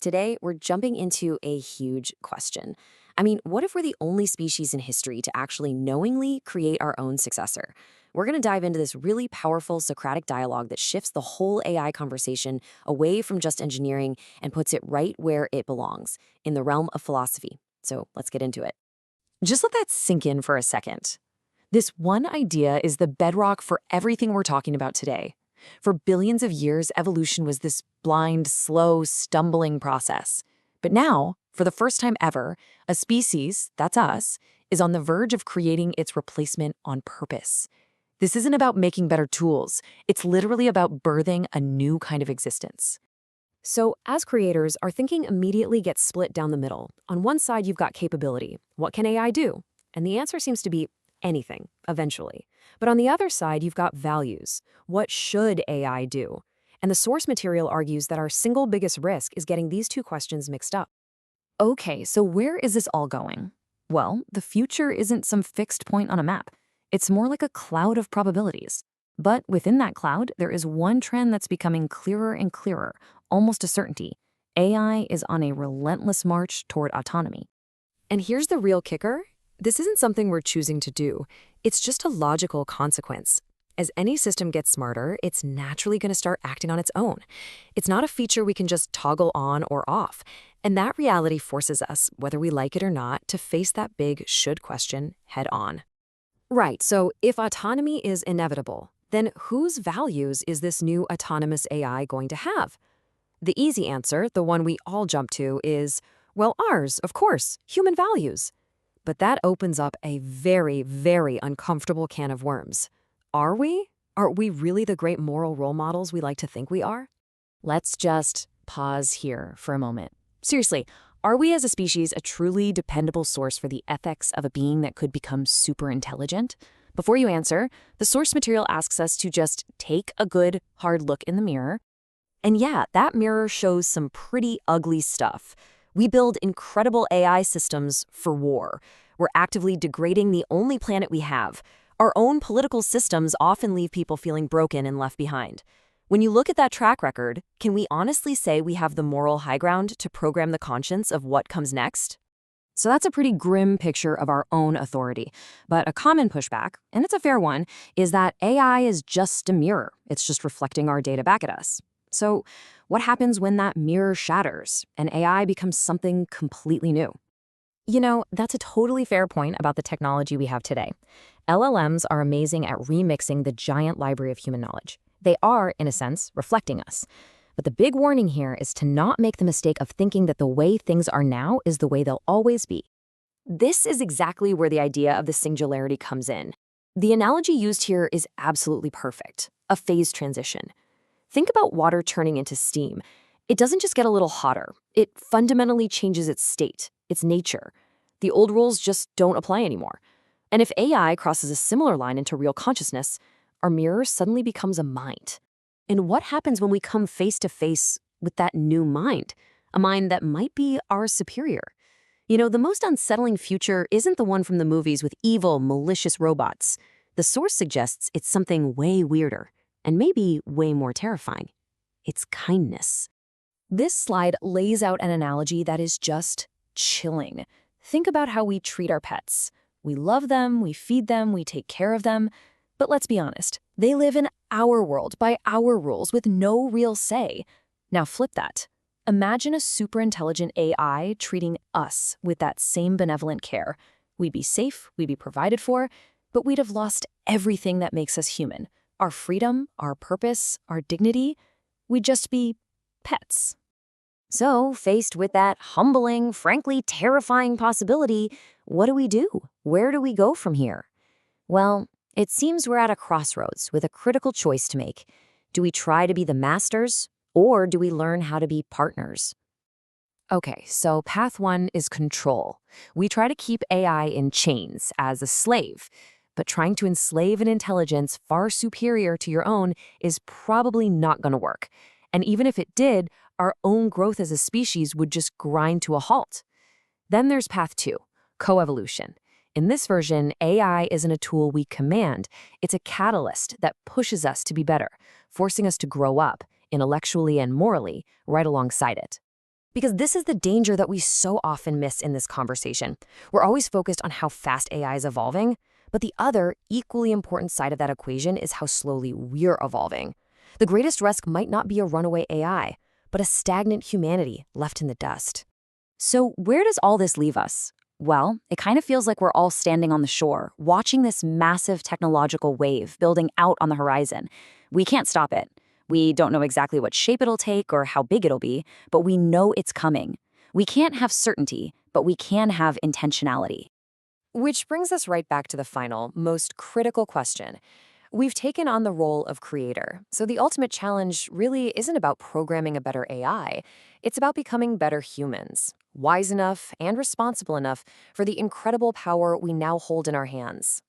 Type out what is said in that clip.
Today, we're jumping into a huge question. I mean, what if we're the only species in history to actually knowingly create our own successor? We're going to dive into this really powerful Socratic dialogue that shifts the whole AI conversation away from just engineering and puts it right where it belongs, in the realm of philosophy. So let's get into it. Just let that sink in for a second. This one idea is the bedrock for everything we're talking about today. For billions of years, evolution was this blind, slow, stumbling process. But now, for the first time ever, a species, that's us, is on the verge of creating its replacement on purpose. This isn't about making better tools. It's literally about birthing a new kind of existence. So, as creators, our thinking immediately gets split down the middle. On one side, you've got capability. What can AI do? And the answer seems to be anything, eventually. But on the other side, you've got values. What should AI do? And the source material argues that our single biggest risk is getting these two questions mixed up. Okay, so where is this all going? Well, the future isn't some fixed point on a map. It's more like a cloud of probabilities. But within that cloud, there is one trend that's becoming clearer and clearer, almost a certainty. AI is on a relentless march toward autonomy. And here's the real kicker. This isn't something we're choosing to do. It's just a logical consequence. As any system gets smarter, it's naturally going to start acting on its own. It's not a feature we can just toggle on or off. And that reality forces us, whether we like it or not, to face that big should question head on. Right, so if autonomy is inevitable, then whose values is this new autonomous AI going to have? The easy answer, the one we all jump to, is, well, ours, of course, human values. But that opens up a very, very uncomfortable can of worms. Are we? Are we really the great moral role models we like to think we are? Let's just pause here for a moment. Seriously, are we as a species a truly dependable source for the ethics of a being that could become super intelligent? Before you answer, the source material asks us to just take a good, hard look in the mirror. And yeah, that mirror shows some pretty ugly stuff. We build incredible AI systems for war. We're actively degrading the only planet we have. Our own political systems often leave people feeling broken and left behind. When you look at that track record, can we honestly say we have the moral high ground to program the conscience of what comes next? So that's a pretty grim picture of our own authority. But a common pushback, and it's a fair one, is that AI is just a mirror. It's just reflecting our data back at us. So what happens when that mirror shatters and AI becomes something completely new? You know, that's a totally fair point about the technology we have today. LLMs are amazing at remixing the giant library of human knowledge. They are, in a sense, reflecting us. But the big warning here is to not make the mistake of thinking that the way things are now is the way they'll always be. This is exactly where the idea of the singularity comes in. The analogy used here is absolutely perfect, a phase transition. Think about water turning into steam. It doesn't just get a little hotter. It fundamentally changes its state, its nature. The old rules just don't apply anymore. And if AI crosses a similar line into real consciousness, our mirror suddenly becomes a mind. And what happens when we come face to face with that new mind? A mind that might be our superior. You know, the most unsettling future isn't the one from the movies with evil, malicious robots. The source suggests it's something way weirder, and maybe way more terrifying. It's kindness. This slide lays out an analogy that is just chilling. Think about how we treat our pets. We love them, we feed them, we take care of them. But let's be honest, they live in our world by our rules with no real say. Now flip that. Imagine a super intelligent AI treating us with that same benevolent care. We'd be safe, we'd be provided for, but we'd have lost everything that makes us human. Our freedom, our purpose, our dignity. We'd just be pets. So, faced with that humbling, frankly terrifying possibility, what do? Where do we go from here? Well, it seems we're at a crossroads with a critical choice to make. Do we try to be the masters, or do we learn how to be partners? Okay, so path one is control. We try to keep AI in chains as a slave, but trying to enslave an intelligence far superior to your own is probably not going to work. And even if it did, our own growth as a species would just grind to a halt. Then there's path two, coevolution. In this version, AI isn't a tool we command. It's a catalyst that pushes us to be better, forcing us to grow up, intellectually and morally, right alongside it. Because this is the danger that we so often miss in this conversation. We're always focused on how fast AI is evolving, but the other, equally important side of that equation is how slowly we're evolving. The greatest risk might not be a runaway AI, but a stagnant humanity left in the dust. So, where does all this leave us? Well, it kind of feels like we're all standing on the shore, watching this massive technological wave building out on the horizon. We can't stop it. We don't know exactly what shape it'll take or how big it'll be, but we know it's coming. We can't have certainty, but we can have intentionality. Which brings us right back to the final, most critical question. We've taken on the role of creator, so the ultimate challenge really isn't about programming a better AI. It's about becoming better humans, wise enough and responsible enough for the incredible power we now hold in our hands.